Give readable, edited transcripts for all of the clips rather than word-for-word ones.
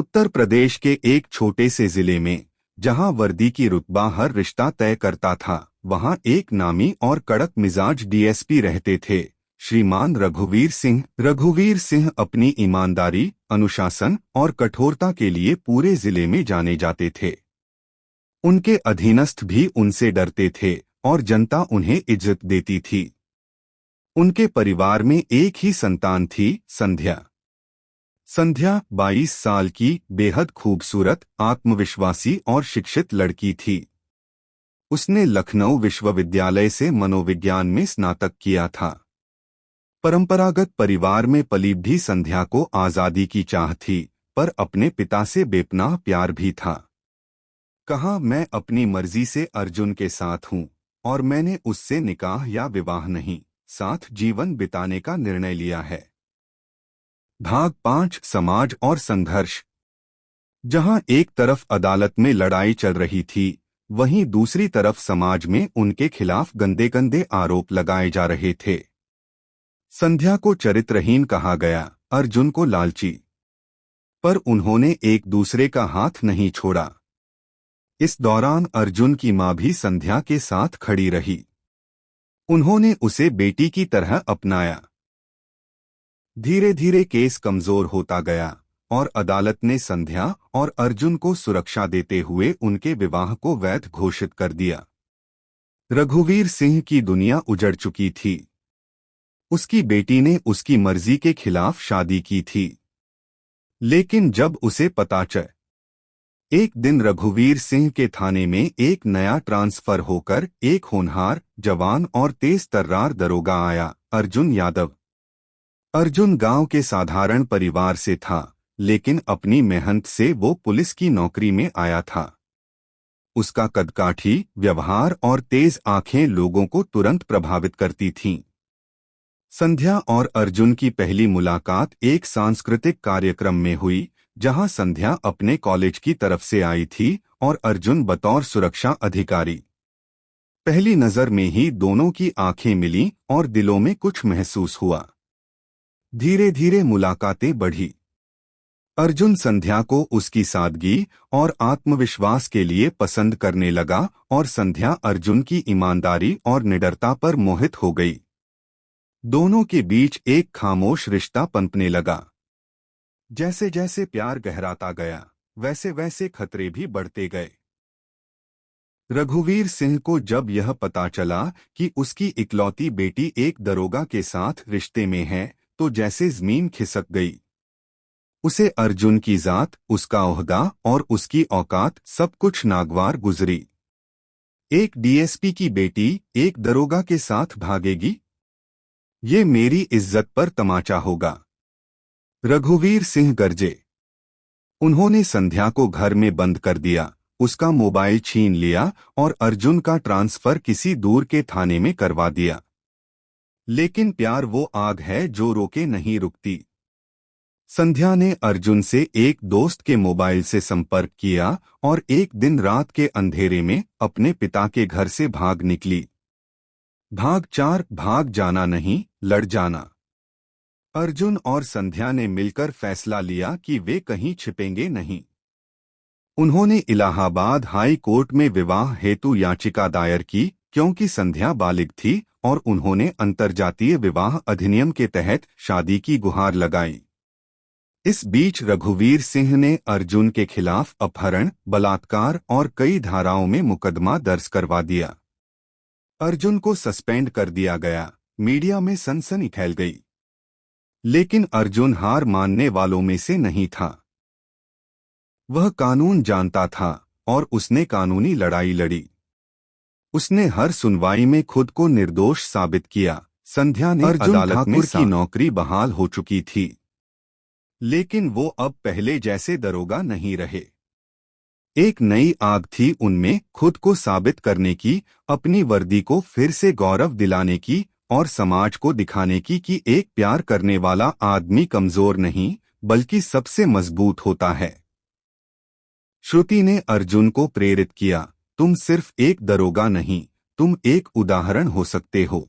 उत्तर प्रदेश के एक छोटे से जिले में, जहां वर्दी की रुतबा हर रिश्ता तय करता था, वहां एक नामी और कड़क मिजाज डीएसपी रहते थे, श्रीमान रघुवीर सिंह। रघुवीर सिंह अपनी ईमानदारी, अनुशासन और कठोरता के लिए पूरे जिले में जाने जाते थे। उनके अधीनस्थ भी उनसे डरते थे और जनता उन्हें इज्जत देती थी। उनके परिवार में एक ही संतान थी, संध्या। संध्या 22 साल की बेहद खूबसूरत, आत्मविश्वासी और शिक्षित लड़की थी। उसने लखनऊ विश्वविद्यालय से मनोविज्ञान में स्नातक किया था। परंपरागत परिवार में पली भी संध्या को आजादी की चाह थी, पर अपने पिता से बेपनाह प्यार भी था। कहा, मैं अपनी मर्जी से अर्जुन के साथ हूँ और मैंने उससे निकाह या विवाह नहीं, साथ जीवन बिताने का निर्णय लिया है। भाग 5 समाज और संघर्ष। जहां एक तरफ अदालत में लड़ाई चल रही थी, वहीं दूसरी तरफ समाज में उनके खिलाफ गंदे गंदे आरोप लगाए जा रहे थे। संध्या को चरित्रहीन कहा गया, अर्जुन को लालची, पर उन्होंने एक दूसरे का हाथ नहीं छोड़ा। इस दौरान अर्जुन की मां भी संध्या के साथ खड़ी रही। उन्होंने उसे बेटी की तरह अपनाया। धीरे धीरे केस कमजोर होता गया और अदालत ने संध्या और अर्जुन को सुरक्षा देते हुए उनके विवाह को वैध घोषित कर दिया। रघुवीर सिंह की दुनिया उजड़ चुकी थी। उसकी बेटी ने उसकी मर्जी के खिलाफ शादी की थी। लेकिन जब उसे पता चला, एक दिन रघुवीर सिंह के थाने में एक नया ट्रांसफर होकर एक होनहार, जवान और तेज तर्रार दरोगा आया, अर्जुन यादव। अर्जुन गांव के साधारण परिवार से था, लेकिन अपनी मेहनत से वो पुलिस की नौकरी में आया था। उसका कदकाठी, व्यवहार और तेज आंखें लोगों को तुरंत प्रभावित करती थीं। संध्या और अर्जुन की पहली मुलाकात एक सांस्कृतिक कार्यक्रम में हुई, जहां संध्या अपने कॉलेज की तरफ से आई थी और अर्जुन बतौर सुरक्षा अधिकारी। पहली नजर में ही दोनों की आंखें मिलीं और दिलों में कुछ महसूस हुआ। धीरे धीरे मुलाकातें बढ़ी। अर्जुन संध्या को उसकी सादगी और आत्मविश्वास के लिए पसंद करने लगा और संध्या अर्जुन की ईमानदारी और निडरता पर मोहित हो गई। दोनों के बीच एक खामोश रिश्ता पनपने लगा। जैसे जैसे प्यार गहराता गया, वैसे वैसे खतरे भी बढ़ते गए। रघुवीर सिंह को जब यह पता चला कि उसकी इकलौती बेटी एक दरोगा के साथ रिश्ते में है, तो जैसे जमीन खिसक गई। उसे अर्जुन की जात, उसका ओहदा और उसकी औकात सब कुछ नागवार गुजरी। एक डीएसपी की बेटी एक दरोगा के साथ भागेगी? ये मेरी इज्जत पर तमाचा होगा। रघुवीर सिंह गरजे। उन्होंने संध्या को घर में बंद कर दिया, उसका मोबाइल छीन लिया और अर्जुन का ट्रांसफर किसी दूर के थाने में करवा दिया। लेकिन प्यार वो आग है जो रोके नहीं रुकती। संध्या ने अर्जुन से एक दोस्त के मोबाइल से संपर्क किया और एक दिन रात के अंधेरे में अपने पिता के घर से भाग निकली। भाग 4 भाग जाना नहीं, लड़ जाना। अर्जुन और संध्या ने मिलकर फैसला लिया कि वे कहीं छिपेंगे नहीं। उन्होंने इलाहाबाद हाई कोर्ट में विवाह हेतु याचिका दायर की, क्योंकि संध्या बालिग थी और उन्होंने अंतर्जातीय विवाह अधिनियम के तहत शादी की गुहार लगाई। इस बीच रघुवीर सिंह ने अर्जुन के खिलाफ अपहरण, बलात्कार और कई धाराओं में मुकदमा दर्ज करवा दिया। अर्जुन को सस्पेंड कर दिया गया। मीडिया में सनसनी फैल गई। लेकिन अर्जुन हार मानने वालों में से नहीं था। वह कानून जानता था और उसने कानूनी लड़ाई लड़ी। उसने हर सुनवाई में खुद को निर्दोष साबित किया। संध्या ने अदालत में की नौकरी बहाल हो चुकी थी, लेकिन वो अब पहले जैसे दरोगा नहीं रहे। एक नई आग थी उनमें, खुद को साबित करने की, अपनी वर्दी को फिर से गौरव दिलाने की और समाज को दिखाने की कि एक प्यार करने वाला आदमी कमजोर नहीं, बल्कि सबसे मजबूत होता है। श्रुति ने अर्जुन को प्रेरित किया, तुम सिर्फ एक दरोगा नहीं, तुम एक उदाहरण हो सकते हो।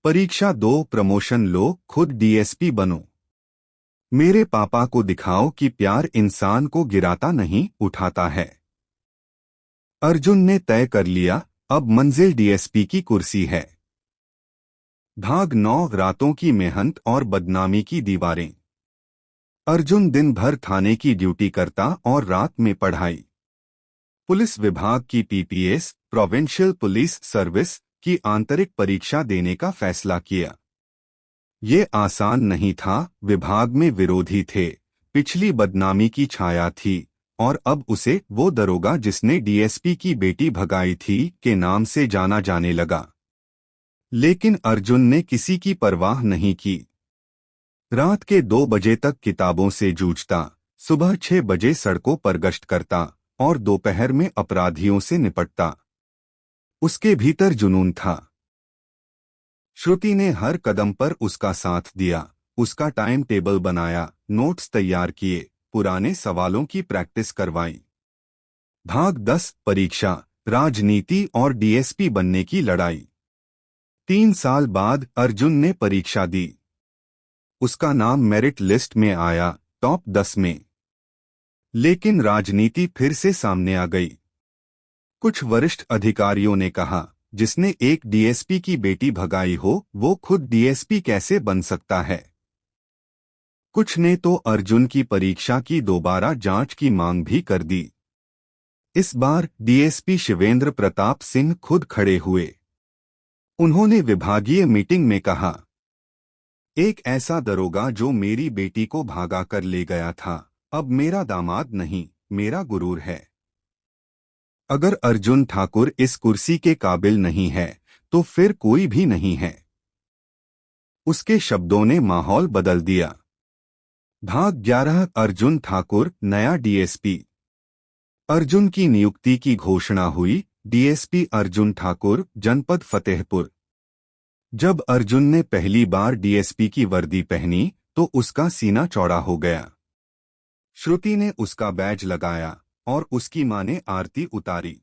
परीक्षा दो, प्रमोशन लो, खुद डीएसपी बनो। मेरे पापा को दिखाओ कि प्यार इंसान को गिराता नहीं उठाता है। अर्जुन ने तय कर लिया, अब मंजिल डीएसपी की कुर्सी है। भाग 9 रातों की मेहनत और बदनामी की दीवारें। अर्जुन दिन भर थाने की ड्यूटी करता और रात में पढ़ाई। पुलिस विभाग की पीपीएस प्रोविंशियल पुलिस सर्विस की आंतरिक परीक्षा देने का फैसला किया। ये आसान नहीं था, विभाग में विरोधी थे, पिछली बदनामी की छाया थी और अब उसे वो दरोगा जिसने डीएसपी की बेटी भगाई थी के नाम से जाना जाने लगा। लेकिन अर्जुन ने किसी की परवाह नहीं की। रात के 2 बजे तक किताबों से जूझता, सुबह 6 बजे सड़कों पर गश्त करता और दोपहर में अपराधियों से निपटता। उसके भीतर जुनून था। श्रुति ने हर कदम पर उसका साथ दिया, उसका टाइम टेबल बनाया, नोट्स तैयार किए, पुराने सवालों की प्रैक्टिस करवाई। भाग 10 परीक्षा, राजनीति और डीएसपी बनने की लड़ाई। 3 साल बाद अर्जुन ने परीक्षा दी। उसका नाम मेरिट लिस्ट में आया, टॉप 10 में। लेकिन राजनीति फिर से सामने आ गई। कुछ वरिष्ठ अधिकारियों ने कहा, जिसने एक डीएसपी की बेटी भगाई हो वो खुद डीएसपी कैसे बन सकता है। कुछ ने तो अर्जुन की परीक्षा की दोबारा जांच की मांग भी कर दी। इस बार डीएसपी शिवेंद्र प्रताप सिंह खुद खड़े हुए। उन्होंने विभागीय मीटिंग में कहा, एक ऐसा दरोगा जो मेरी बेटी को भागा कर ले गया था, अब मेरा दामाद नहीं, मेरा गुरूर है। अगर अर्जुन ठाकुर इस कुर्सी के काबिल नहीं है तो फिर कोई भी नहीं है। उसके शब्दों ने माहौल बदल दिया। भाग 11 अर्जुन ठाकुर नया डीएसपी। अर्जुन की नियुक्ति की घोषणा हुई, डीएसपी अर्जुन ठाकुर, जनपद फतेहपुर। जब अर्जुन ने पहली बार डीएसपी की वर्दी पहनी तो उसका सीना चौड़ा हो गया। श्रुति ने उसका बैज लगाया और उसकी मां ने आरती उतारी।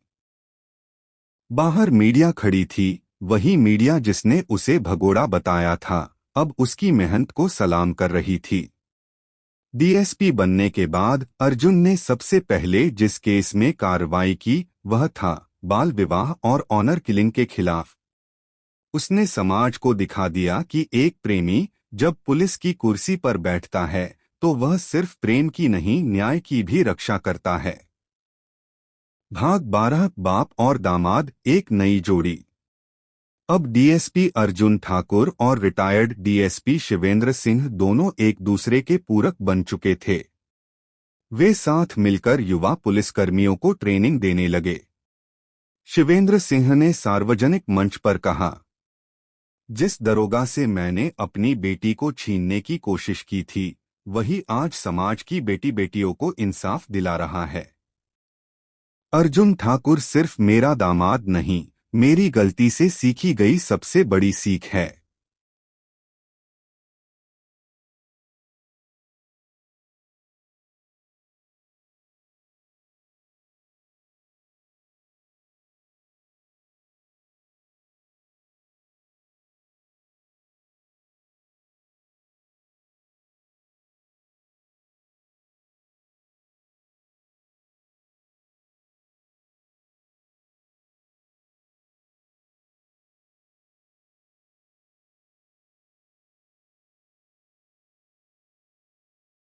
बाहर मीडिया खड़ी थी, वही मीडिया जिसने उसे भगोड़ा बताया था, अब उसकी मेहनत को सलाम कर रही थी। डीएसपी बनने के बाद अर्जुन ने सबसे पहले जिस केस में कार्रवाई की वह था बाल विवाह और ऑनर किलिंग के खिलाफ। उसने समाज को दिखा दिया कि एक प्रेमी जब पुलिस की कुर्सी पर बैठता है तो वह सिर्फ प्रेम की नहीं, न्याय की भी रक्षा करता है। भाग 12 बाप और दामाद, एक नई जोड़ी। अब डीएसपी अर्जुन ठाकुर और रिटायर्ड डीएसपी शिवेंद्र सिंह दोनों एक दूसरे के पूरक बन चुके थे। वे साथ मिलकर युवा पुलिसकर्मियों को ट्रेनिंग देने लगे। शिवेंद्र सिंह ने सार्वजनिक मंच पर कहा, जिस दरोगा से मैंने अपनी बेटी को छीनने की कोशिश की थी वही आज समाज की बेटी बेटियों को इंसाफ दिला रहा है। अर्जुन ठाकुर सिर्फ मेरा दामाद नहीं, मेरी गलती से सीखी गई सबसे बड़ी सीख है।